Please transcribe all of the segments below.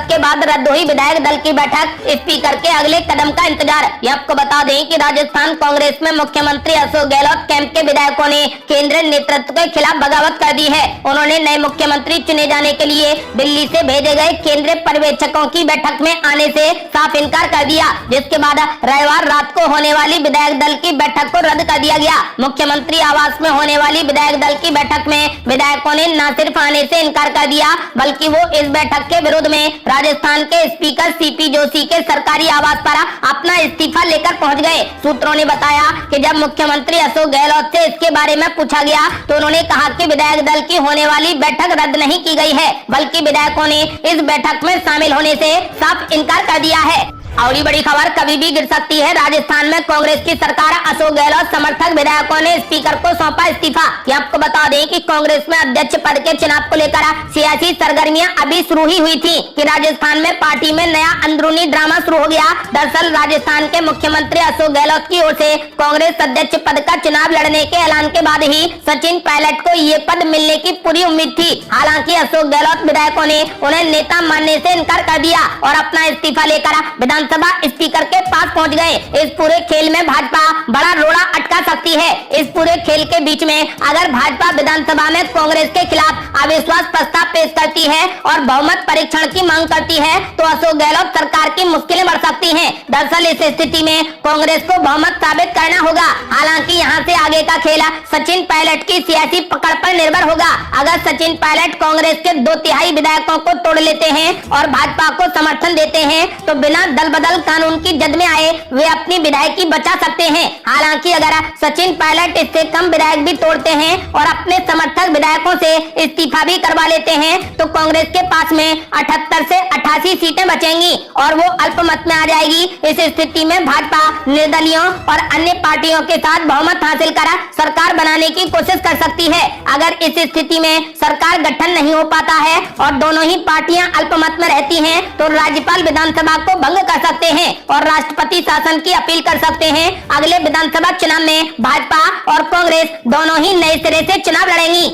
के बाद रद्द हुई विधायक दल की बैठक, स्पीकर के अगले कदम का इंतजार। ये आपको बता दें कि राजस्थान कांग्रेस में मुख्यमंत्री अशोक गहलोत कैंप के विधायकों ने केंद्रीय नेतृत्व के खिलाफ बगावत कर दी है। उन्होंने नए मुख्यमंत्री चुने जाने के लिए दिल्ली से भेजे गए केंद्रीय पर्यवेक्षकों की बैठक में आने से साफ इनकार कर दिया, जिसके बाद रविवार रात को होने वाली विधायक दल की बैठक को रद्द कर दिया गया। मुख्यमंत्री आवास में होने वाली विधायक दल की बैठक में विधायकों ने न सिर्फ आने से इनकार कर दिया, बल्कि वो इस बैठक के विरोध में राजस्थान के स्पीकर सीपी जोशी के सरकारी आवास पर अपना इस्तीफा लेकर पहुंच गए। सूत्रों ने बताया कि जब मुख्यमंत्री अशोक गहलोत से इसके बारे में पूछा गया तो उन्होंने कहा कि विधायक दल की होने वाली बैठक रद्द नहीं की गई है, बल्कि विधायकों ने इस बैठक में शामिल होने से साफ इनकार कर दिया है। और ये बड़ी खबर, कभी भी गिर सकती है राजस्थान में कांग्रेस की सरकार। अशोक गहलोत समर्थक विधायकों ने स्पीकर को सौंपा इस्तीफा। ये आपको बता दें कि कांग्रेस में अध्यक्ष पद के चुनाव को लेकर सियासी सरगर्मियां अभी शुरू ही हुई थी कि राजस्थान में पार्टी में नया अंदरूनी ड्रामा शुरू हो गया। दरअसल राजस्थान के मुख्यमंत्री अशोक गहलोत की ओर से कांग्रेस अध्यक्ष पद का चुनाव लड़ने के ऐलान के बाद ही सचिन पायलट को ये पद मिलने की पूरी उम्मीद थी। हालांकि अशोक गहलोत विधायकों ने उन्हें नेता मानने से इनकार कर दिया और अपना इस्तीफा लेकर विधानसभा स्पीकर के पास पहुंच गए। इस पूरे खेल में भाजपा बड़ा रोड़ा अटका सकती है। इस पूरे खेल के बीच में अगर भाजपा विधानसभा में कांग्रेस के खिलाफ अविश्वास प्रस्ताव पेश करती है और बहुमत परीक्षण की मांग करती है तो अशोक गहलोत सरकार की मुश्किलें बढ़ सकती हैं। दरअसल इस स्थिति में कांग्रेस को बहुमत साबित करना होगा। हालांकि यहाँ से आगे का खेल सचिन पायलट की सियासी पकड़ पर निर्भर होगा। अगर सचिन पायलट कांग्रेस के 2/3 विधायकों को तोड़ लेते हैं और भाजपा को समर्थन देते हैं तो बिना दल बदल कानून की जद में आए वे अपनी विधायकी बचा सकते हैं। हालांकि अगर सचिन पायलट इससे कम विधायक भी तोड़ते हैं और अपने समर्थक विधायकों से इस्तीफा भी करवा लेते हैं तो कांग्रेस के पास में 78 से 88 सीटें बचेंगी और वो अल्पमत में आ जाएगी। इस स्थिति में भाजपा निर्दलीयों और अन्य पार्टियों के साथ बहुमत हासिल कर सरकार बनाने की कोशिश कर सकती है। अगर इस स्थिति में सरकार गठन नहीं हो पाता है और दोनों ही पार्टियां अल्पमत में रहती हैं तो राज्यपाल विधानसभा को भंग कर सकते हैं और राष्ट्रपति शासन की अपील कर सकते हैं। अगले विधानसभा चुनाव में भाजपा और कांग्रेस दोनों ही नए सिरे से चुनाव लड़ेंगी।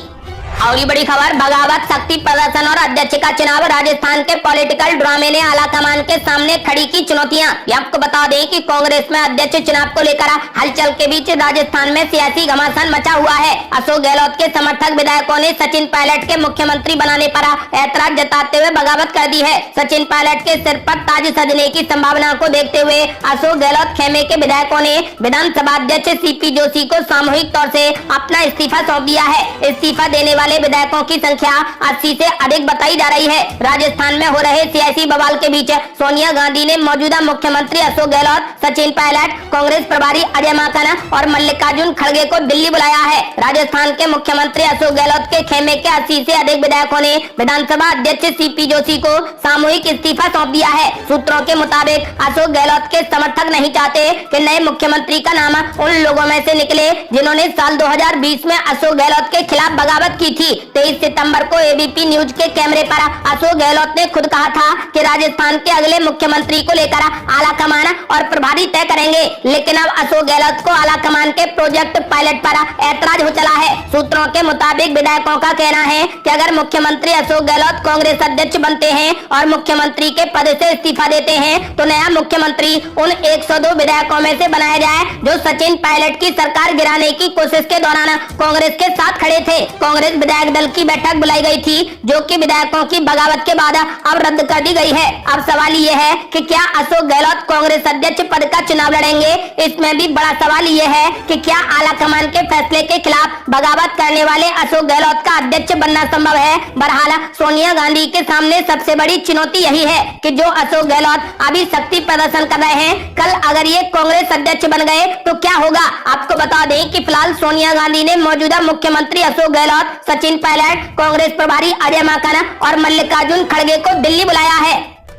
और ये बड़ी खबर, बगावत, शक्ति प्रदर्शन और अध्यक्ष का चुनाव, राजस्थान के पॉलिटिकल ड्रामे ने आला कमान के सामने खड़ी की चुनौतियां। आपको बता दें कि कांग्रेस में अध्यक्ष चुनाव को लेकर हलचल के बीच राजस्थान में सियासी घमासान मचा हुआ है। अशोक गहलोत के समर्थक विधायकों ने सचिन पायलट के मुख्यमंत्री बनाने पर ऐतराज जताते हुए बगावत कर दी है। सचिन पायलट के सिर पर ताज सजने की संभावना को देखते हुए अशोक गहलोत खेमे के विधायकों ने विधानसभा अध्यक्ष सीपी जोशी को सामूहिक तौर से अपना इस्तीफा सौंप दिया है। इस्तीफा देने वाले विधायकों की संख्या 80 से अधिक बताई जा रही है। राजस्थान में हो रहे सियासी बवाल के बीच सोनिया गांधी ने मौजूदा मुख्यमंत्री अशोक गहलोत, सचिन पायलट, कांग्रेस प्रभारी अजय माकन और मल्लिकार्जुन खड़गे को दिल्ली बुलाया है। राजस्थान के मुख्यमंत्री अशोक गहलोत के खेमे के 80 से अधिक विधायकों ने विधानसभा अध्यक्ष सीपी जोशी को सामूहिक इस्तीफा सौंप दिया है। सूत्रों के मुताबिक अशोक गहलोत के समर्थक नहीं चाहते कि नए मुख्यमंत्री का नाम उन लोगों में से निकले जिन्होंने साल 2020 में अशोक गहलोत के खिलाफ बगावत की थी। 23 सितंबर को एबीपी न्यूज के कैमरे पर अशोक गहलोत ने खुद कहा था कि राजस्थान के अगले मुख्यमंत्री को लेकर आला कमान और प्रभारी तय करेंगे, लेकिन अब अशोक गहलोत को आला कमान के प्रोजेक्ट पायलट पर ऐतराज हो चला है। सूत्रों के मुताबिक विधायकों का कहना है कि अगर मुख्यमंत्री अशोक गहलोत कांग्रेस अध्यक्ष बनते हैं और मुख्यमंत्री के पद से इस्तीफा देते हैं तो नया मुख्यमंत्री उन 102 विधायकों में से बनाया जाए जो सचिन पायलट की सरकार गिराने की कोशिश के दौरान कांग्रेस के साथ खड़े थे। कांग्रेस विधायक दल की बैठक बुलाई गई थी जो कि विधायकों की बगावत के बाद अब रद्द कर दी गई है। अब सवाल ये है कि क्या अशोक गहलोत कांग्रेस अध्यक्ष पद का चुनाव लड़ेंगे। इसमें भी बड़ा सवाल ये है कि क्या आला कमान के फैसले के खिलाफ बगावत करने वाले अशोक गहलोत का अध्यक्ष बनना संभव है। बहरहाल सोनिया गांधी के सामने सबसे बड़ी चुनौती यही है कि जो अशोक गहलोत अभी शक्ति प्रदर्शन कर रहे हैं, कल अगर ये कांग्रेस अध्यक्ष बन गए तो क्या होगा। आपको बता दें कि फिलहाल सोनिया गांधी ने मौजूदा मुख्यमंत्री अशोक गहलोत, सचिन पायलट, कांग्रेस प्रभारी अजय माकन और मल्लिकार्जुन खड़गे को दिल्ली बुलाया है।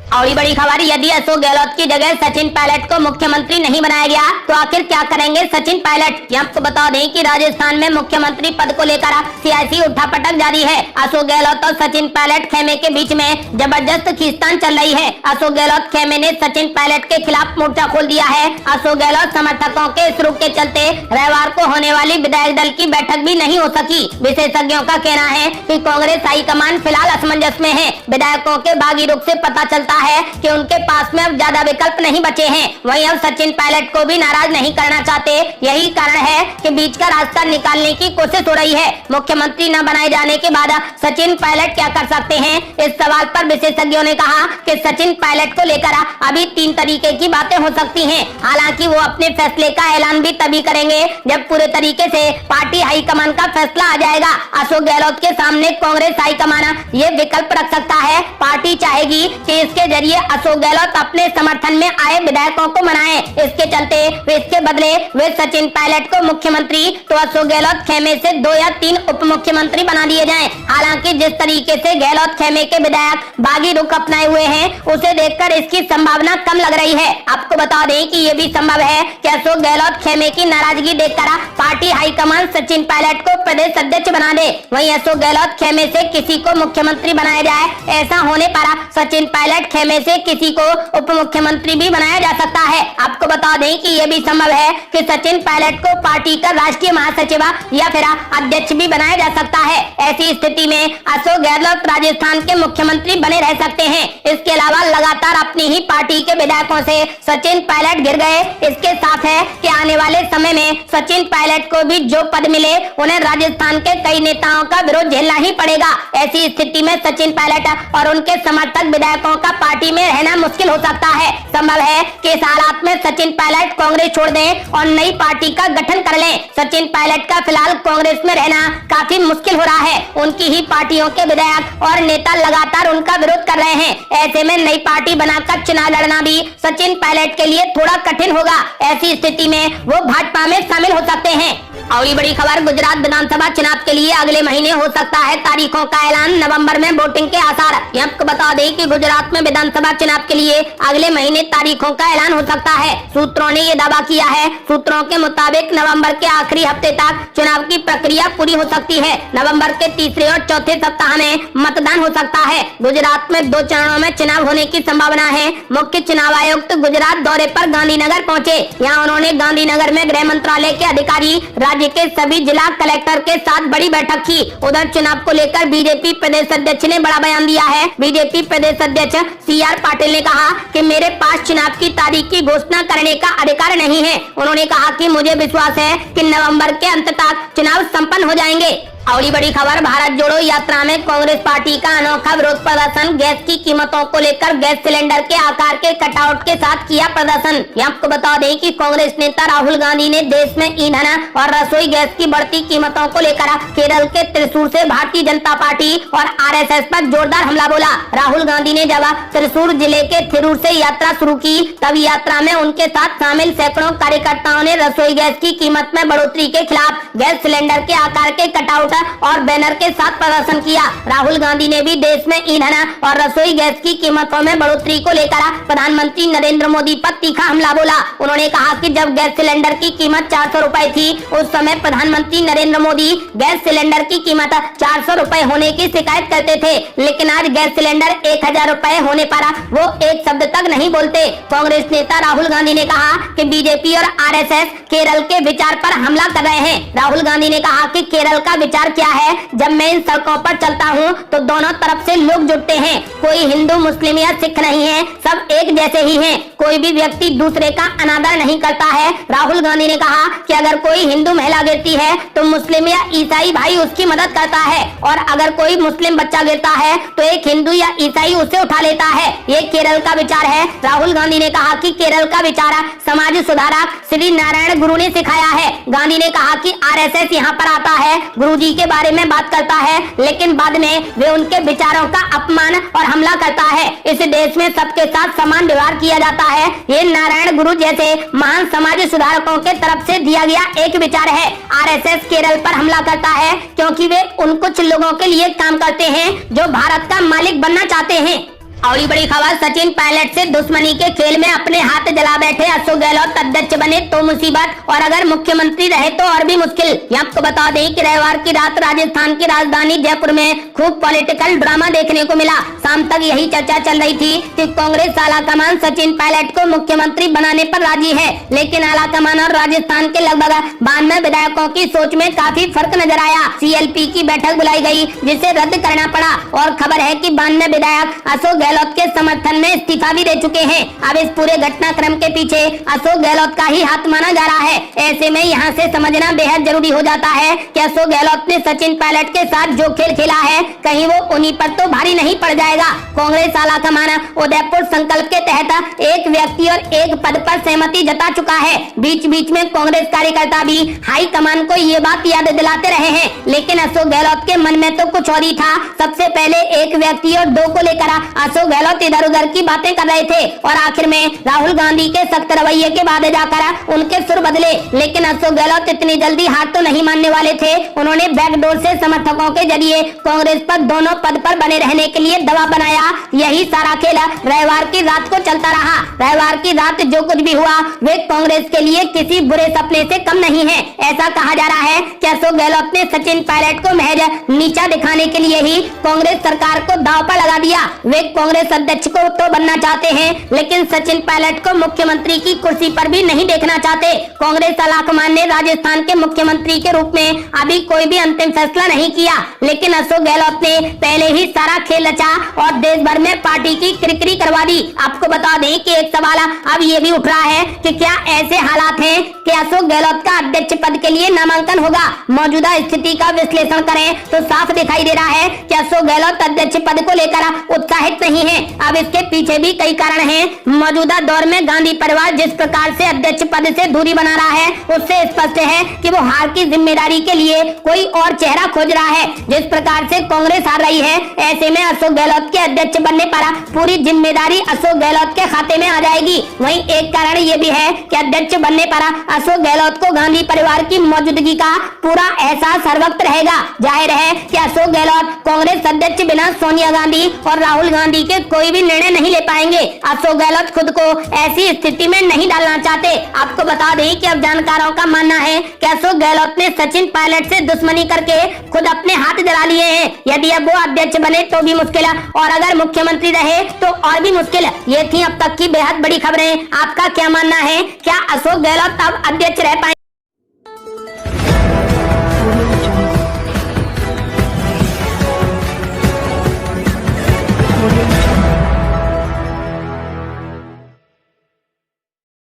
और बड़ी खबर, यदि अशोक गहलोत की जगह सचिन पायलट को मुख्यमंत्री नहीं बनाया गया तो आखिर क्या करेंगे सचिन पायलट। आपको बता दें कि राजस्थान में मुख्यमंत्री पद को लेकर सियासी उठापटक जारी है। अशोक गहलोत और सचिन पायलट खेमे के बीच में जबरदस्त खींचतान चल रही है। अशोक गहलोत खेमे ने सचिन पायलट के खिलाफ मोर्चा खोल दिया है। अशोक गहलोत समर्थकों के इस रुख के चलते रविवार को होने वाली विधायक दल की बैठक भी नहीं हो सकी। विशेषज्ञों का कहना है कि कांग्रेस हाईकमान फिलहाल असमंजस में है। विधायकों के बागी रुख से पता चलता है कि उनके पास में अब ज्यादा विकल्प नहीं बचे हैं। वहीं अब सचिन पायलट को भी नाराज नहीं करना चाहते। यही कारण है कि बीच का रास्ता निकालने की कोशिश हो रही है। मुख्यमंत्री न बनाए जाने के बाद सचिन पायलट क्या कर सकते हैं, इस सवाल पर विशेषज्ञों ने कहा कि सचिन पायलट को लेकर अभी 3 तरीके की बातें हो सकती हैं। हालांकि वो अपने फैसले का ऐलान भी तभी करेंगे जब पूरे तरीके से पार्टी हाईकमान का फैसला आ जाएगा। अशोक गहलोत के सामने कांग्रेस हाईकमान ये विकल्प रख सकता है। पार्टी चाहेगी कि इसके जरिए अशोक गहलोत अपने समर्थन में आए विधायकों को मनाएं। इसके चलते इसके बदले वे सचिन पायलट को मुख्यमंत्री तो अशोक गहलोत खेमे से 2 या 3 उप मुख्यमंत्री बना दिए जाएं। हालांकि जिस तरीके से गहलोत खेमे के विधायक बागी रुख अपनाए हुए हैं, उसे देखकर इसकी संभावना कम लग रही है। आपको बता दें कि ये भी संभव है कि अशोक गहलोत खेमे की नाराजगी देखकर पार्टी हाईकमान सचिन पायलट को प्रदेश अध्यक्ष बना दे। वहीं अशोक गहलोत खेमे से किसी को मुख्यमंत्री बनाया जाए। ऐसा होने पर सचिन पायलट खेमे से किसी को उप मुख्यमंत्री भी बनाया जा सकता है। आपको बता दें कि यह भी संभव है कि सचिन पायलट को पार्टी का राष्ट्रीय महासचिव या फिर अध्यक्ष भी बनाया जा सकता है। ऐसी स्थिति में अशोक गहलोत राजस्थान के मुख्यमंत्री बने रह सकते हैं। इसके अलावा लगातार अपनी ही पार्टी के विधायकों से सचिन पायलट घिर गए। इसके साथ है कि आने वाले समय में सचिन पायलट को भी जो पद मिले उन्हें राजस्थान के कई नेताओं का विरोध झेलना ही पड़ेगा। ऐसी स्थिति में सचिन पायलट और उनके समर्थक विधायकों का पार्टी में रहना मुश्किल हो सकता है। संभव है कि इस हालात में सचिन पायलट कांग्रेस छोड़ दें और नई पार्टी का गठन कर लें। सचिन पायलट का फिलहाल कांग्रेस में रहना काफी मुश्किल हो रहा है। उनकी ही पार्टियों के विधायक और नेता लगातार उनका विरोध कर रहे हैं। ऐसे में नई पार्टी बनाकर चुनाव लड़ना भी सचिन पायलट के लिए थोड़ा कठिन होगा। ऐसी स्थिति में वो भाजपा में शामिल हो सकते हैं। और बड़ी खबर, गुजरात विधानसभा चुनाव के लिए अगले महीने हो सकता है तारीखों का ऐलान। नवंबर में वोटिंग के आसार। आपको बता दें कि गुजरात में विधानसभा चुनाव के लिए अगले महीने तारीखों का ऐलान हो सकता है। सूत्रों ने ये दावा किया है। सूत्रों के मुताबिक नवंबर के आखिरी हफ्ते तक चुनाव की प्रक्रिया पूरी हो सकती है। नवंबर के तीसरे और चौथे सप्ताह में मतदान हो सकता है। गुजरात में 2 चरणों में चुनाव होने की संभावना है। मुख्य चुनाव आयुक्त गुजरात दौरे पर गांधीनगर पहुंचे। यहाँ उन्होंने गांधीनगर में गृह मंत्रालय के अधिकारी, राज्य के सभी जिला कलेक्टर के साथ बड़ी बैठक की। उधर चुनाव को लेकर बीजेपी प्रदेश अध्यक्ष ने बड़ा बयान दिया है। बीजेपी प्रदेश अध्यक्ष CR पाटिल ने कहा कि मेरे पास चुनाव की तारीख की घोषणा करने का अधिकार नहीं है। उन्होंने कहा कि मुझे विश्वास है कि नवंबर के अंत तक चुनाव संपन्न हो जाएंगे। और बड़ी खबर, भारत जोड़ो यात्रा में कांग्रेस पार्टी का अनोखा विरोध प्रदर्शन। गैस की कीमतों को लेकर गैस सिलेंडर के आकार के कटआउट के साथ किया प्रदर्शन। आपको बता दें कि कांग्रेस नेता राहुल गांधी ने देश में ईंधन और रसोई गैस की बढ़ती कीमतों को लेकर केरल के त्रिशूर से भारतीय जनता पार्टी और RSS पर जोरदार हमला बोला। राहुल गांधी ने जब त्रिशूर जिले के थिरूर से यात्रा शुरू की, तब यात्रा में उनके साथ शामिल सैकड़ों कार्यकर्ताओं ने रसोई गैस की कीमत में बढ़ोतरी के खिलाफ गैस सिलेंडर के आकार के कटआउट और बैनर के साथ प्रदर्शन किया। राहुल गांधी ने भी देश में ईंधन और रसोई गैस की कीमतों में बढ़ोतरी को लेकर प्रधानमंत्री नरेंद्र मोदी पर तीखा हमला बोला। उन्होंने कहा कि जब गैस सिलेंडर की कीमत 400 रुपए थी, उस समय प्रधानमंत्री नरेंद्र मोदी गैस सिलेंडर की कीमत 400 रुपए होने की शिकायत करते थे, लेकिन आज गैस सिलेंडर 1000 रुपए होने पर वो एक शब्द तक नहीं बोलते। कांग्रेस नेता राहुल गांधी ने कहा कि बीजेपी और RSS केरल के विचार पर हमला कर रहे हैं। राहुल गांधी ने कहा कि केरल का विचार क्या है, जब मैं इन सड़कों पर चलता हूँ तो दोनों तरफ से लोग जुटते हैं। कोई हिंदू, मुस्लिम या सिख नहीं है, सब एक जैसे ही हैं। कोई भी व्यक्ति दूसरे का अनादर नहीं करता है। राहुल गांधी ने कहा कि अगर कोई हिंदू महिला गिरती है तो मुस्लिम या ईसाई भाई उसकी मदद करता है, और अगर कोई मुस्लिम बच्चा गिरता है तो एक हिंदू या ईसाई उसे उठा लेता है। ये केरल का विचार है। राहुल गांधी ने कहा कि केरल का विचार समाज सुधारक श्री नारायण गुरु ने सिखाया है। गांधी ने कहा कि RSS यहाँ पर आता है, गुरुजी के बारे में बात करता है, लेकिन बाद में वे उनके विचारों का अपमान और हमला करता है। इस देश में सबके साथ समान व्यवहार किया जाता है। ये नारायण गुरु जैसे महान समाज सुधारकों के तरफ से दिया गया एक विचार है। RSS केरल पर हमला करता है क्योंकि वे उन कुछ लोगों के लिए काम करते हैं जो भारत का मालिक बनना चाहते हैं। और बड़ी खबर, सचिन पायलट से दुश्मनी के खेल में अपने हाथ जला बैठे अशोक गहलोत अध्यक्ष बने तो मुसीबत, और अगर मुख्यमंत्री रहे तो और भी मुश्किल। ये आपको बता दें कि रविवार की रात राजस्थान की राजधानी जयपुर में खूब पॉलिटिकल ड्रामा देखने को मिला। शाम तक यही चर्चा चल रही थी कि कांग्रेस आलाकमान सचिन पायलट को मुख्यमंत्री बनाने पर राजी है, लेकिन आलाकमान और राजस्थान के लगभग 92 विधायकों की सोच में काफी फर्क नजर आया। CLP की बैठक बुलाई गई जिसे रद्द करना पड़ा, और खबर है कि 92 विधायक अशोक गहलोत के समर्थन में इस्तीफा भी दे चुके हैं। अब इस पूरे घटनाक्रम के पीछे अशोक गहलोत का ही हाथ माना जा रहा है। ऐसे में यहाँ से समझना बेहद जरूरी हो जाता है कि अशोक गहलोत ने सचिन पायलट के साथ जो खेल खेला है, कहीं वो उन्हीं पर तो भारी नहीं पड़ जाएगा। कांग्रेस आलाकमान उदयपुर संकल्प के तहत एक व्यक्ति और एक पद पर सहमति जता चुका है। बीच बीच में कांग्रेस कार्यकर्ता भी हाई कमान को ये बात याद दिलाते रहे हैं, लेकिन अशोक गहलोत के मन में तो कुछ और ही था। सबसे पहले एक व्यक्ति और दो को लेकर अशोक गहलोत इधर उधर की बातें कर रहे थे, और आखिर में राहुल गांधी के सख्त रवैये के बाद जाकर उनके सुर बदले। लेकिन अशोक गहलोत इतनी जल्दी हार तो नहीं मानने वाले थे। उन्होंने बैकडोर से समर्थकों के जरिए कांग्रेस पर दोनों पद पर बने रहने के लिए दबाव बनाया। यही सारा खेल रविवार की रात को चलता रहा। रविवार की रात जो कुछ भी हुआ वे कांग्रेस के लिए किसी बुरे सपने से कम नहीं है। ऐसा कहा जा रहा है कि अशोक गहलोत ने सचिन पायलट को महज नीचा दिखाने के लिए ही कांग्रेस सरकार को दांव पर लगा दिया। वे कांग्रेस अध्यक्ष को तो बनना चाहते हैं, लेकिन सचिन पायलट को मुख्यमंत्री की कुर्सी पर भी नहीं देखना चाहते। कांग्रेस आलाकमान ने राजस्थान के मुख्यमंत्री के रूप में अभी कोई भी अंतिम फैसला नहीं किया, लेकिन अशोक गहलोत ने पहले ही सारा खेल रचा और देश भर में पार्टी की किरकिरी करवा दी। आपको बता दें कि एक सवाल अब ये भी उठ रहा है कि क्या ऐसे हालात हैं कि अशोक गहलोत का अध्यक्ष पद के लिए नामांकन होगा। मौजूदा स्थिति का विश्लेषण करें तो साफ दिखाई दे रहा है कि अशोक गहलोत अध्यक्ष पद को लेकर उत्साहित नहीं है। अब इसके पीछे भी कई कारण हैं। मौजूदा दौर में गांधी परिवार जिस प्रकार से अध्यक्ष पद से दूरी बना रहा है, उससे स्पष्ट है कि वो हार की जिम्मेदारी के लिए कोई और चेहरा खोज रहा है। जिस प्रकार से कांग्रेस हार रही है, ऐसे में अशोक गहलोत के अध्यक्ष बनने पर पूरी जिम्मेदारी अशोक गहलोत के खाते में आ जाएगी। वहीं एक कारण ये भी है कि अध्यक्ष बनने पर अशोक गहलोत को गांधी परिवार की मौजूदगी का पूरा एहसास हर वक्त रहेगा। जाहिर है कि अशोक गहलोत कांग्रेस अध्यक्ष बिना सोनिया गांधी और राहुल गांधी के कोई भी निर्णय नहीं ले पाएंगे। अशोक गहलोत खुद को ऐसी स्थिति में नहीं डालना चाहते। आपको बता दें कि अब जानकारों का मानना है कि अशोक गहलोत ने सचिन पायलट से दुश्मनी करके खुद अपने हाथ जला लिए हैं। यदि अब वो अध्यक्ष बने तो भी मुश्किल, और अगर मुख्यमंत्री रहे तो और भी मुश्किल। ये थी अब तक की बेहद बड़ी खबरें। आपका क्या मानना है, क्या अशोक गहलोत अब अध्यक्ष रह पाएंगे?